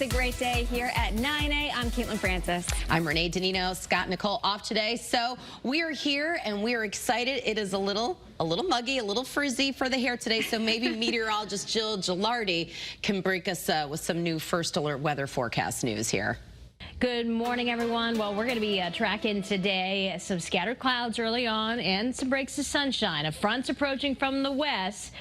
It's a great day here at 9A. I'm Caitlin Francis. I'm Renee, DiNino, Scott, Nicole off today. So we are here and we are excited. It is a little muggy, a little frizzy for the hair today. So maybe meteorologist Jill Gilardi can break us with some new first alert weather forecast news here. Good morning, everyone. Well, we're going to be tracking today some scattered clouds early on and some breaks of sunshine. A front's approaching from the west,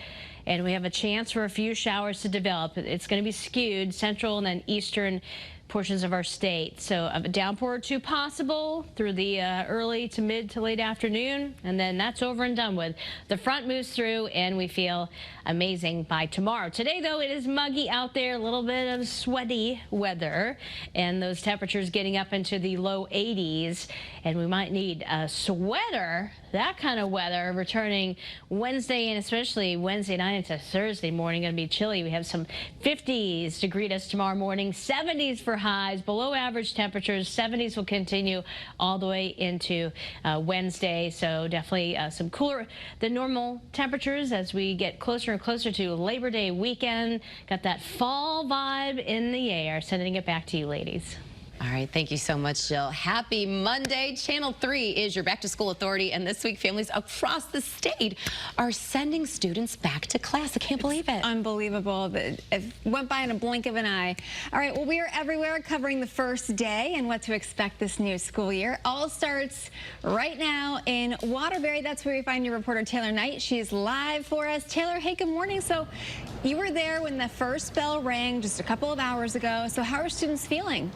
and we have a chance for a few showers to develop. It's going to be skewed central and then eastern portions of our state. So a downpour or two possible through the early to mid to late afternoon, and then that's over and done with. The front moves through and we feel amazing by tomorrow. Today, though, it is muggy out there, a little bit of sweaty weather, and those temperatures getting up into the low 80s, and we might need a sweater. That kind of weather returning Wednesday and especially Wednesday night into Thursday morning. Going to be chilly. We have some 50s to greet us tomorrow morning, 70s for highs, below average temperatures. 70s will continue all the way into Wednesday. So definitely some cooler than normal temperatures as we get closer and closer to Labor Day weekend. Got that fall vibe in the air. Sending it back to you, ladies. All right, thank you so much, Jill. Happy Monday. Channel 3 is your back-to-school authority, and this week families across the state are sending students back to class. I can't believe it. Unbelievable. It went by in a blink of an eye. All right, well, we are everywhere covering the first day and what to expect this new school year. All starts right now in Waterbury. That's where we find your reporter, Taylor Knight. She's live for us. Taylor, hey, good morning. So you were there when the first bell rang just a couple of hours ago. So how are students feeling?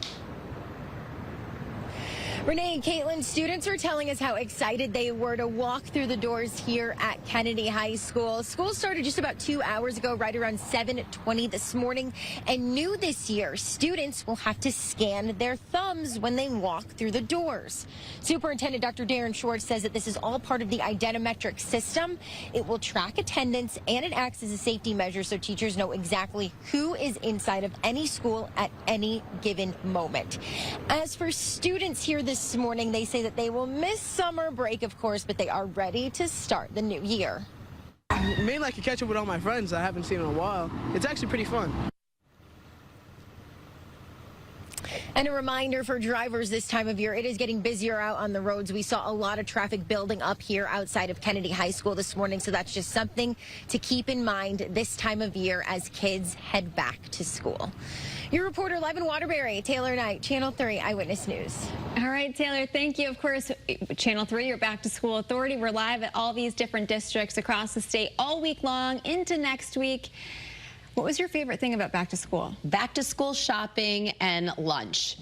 Renee and Caitlin, students are telling us how excited they were to walk through the doors here at Kennedy High School. School started just about 2 hours ago, right around 7:20 this morning. And new this year, students will have to scan their thumbs when they walk through the doors. Superintendent Dr. Darren Schwartz says that this is all part of the identimetric system. It will track attendance and it acts as a safety measure so teachers know exactly who is inside of any school at any given moment. As for students here this morning, they say that they will miss summer break, of course, but they are ready to start the new year. Mainly I can catch up with all my friends I haven't seen in a while. It's actually pretty fun. And a reminder for drivers this time of year, it is getting busier out on the roads. We saw a lot of traffic building up here outside of Kennedy High School this morning, so that's just something to keep in mind this time of year as kids head back to school. Your reporter live in Waterbury, Taylor Knight, Channel 3 Eyewitness News. All right, Taylor, thank you. Of course, Channel 3, your back-to-school authority. We're live at all these different districts across the state all week long into next week. What was your favorite thing about back to school? Back to school shopping and lunch.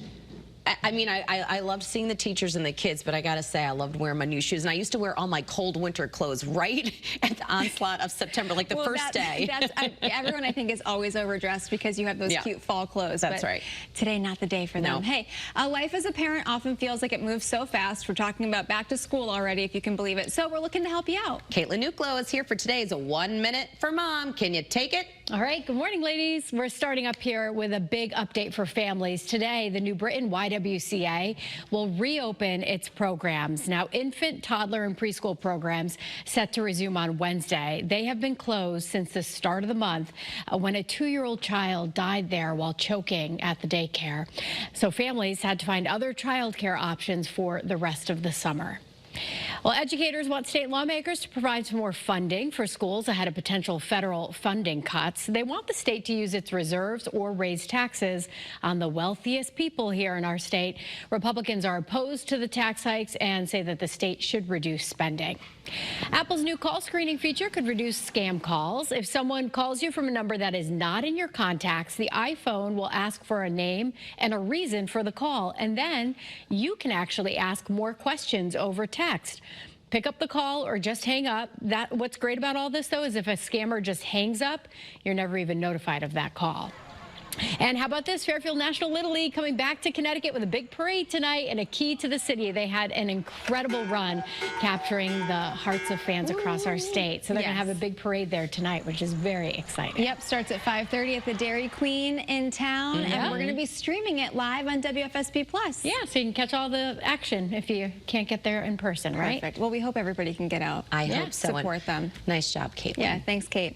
I mean, I loved seeing the teachers and the kids, but I gotta say, I loved wearing my new shoes. And I used to wear all my cold winter clothes right at the onslaught of September, like the first day. Everyone, I think, is always overdressed because you have those cute fall clothes. That's right. Today, not the day for them. No. Hey, life as a parent often feels like it moves so fast. We're talking about back to school already, if you can believe it. So we're looking to help you out. Caitlin Nuclo is here for today's 1 Minute for Mom. Can you take it? All right, good morning, ladies. We're starting up here with a big update for families. Today, the New Britain YWCA will reopen its programs. Now, infant, toddler, and preschool programs set to resume on Wednesday. They have been closed since the start of the month when a 2-year-old child died there while choking at the daycare. So families had to find other childcare options for the rest of the summer. Well, educators want state lawmakers to provide some more funding for schools ahead of potential federal funding cuts. They want the state to use its reserves or raise taxes on the wealthiest people here in our state. Republicans are opposed to the tax hikes and say that the state should reduce spending. Apple's new call screening feature could reduce scam calls. If someone calls you from a number that is not in your contacts, the iPhone will ask for a name and a reason for the call, and then you can actually ask more questions over text. Pick up the call or just hang up. What's great about all this, though, is if a scammer just hangs up, you're never even notified of that call. And how about this? Fairfield National Little League coming back to Connecticut with a big parade tonight and a key to the city. They had an incredible run capturing the hearts of fans across our state. So they're going to have a big parade there tonight, which is very exciting. Yep, starts at 5:30 at the Dairy Queen in town. And we're going to be streaming it live on WFSB+. Yeah, so you can catch all the action if you can't get there in person, right? Perfect. Well, we hope everybody can get out. I hope so. Support them. Nice job, Caitlin. Yeah, thanks, Kate.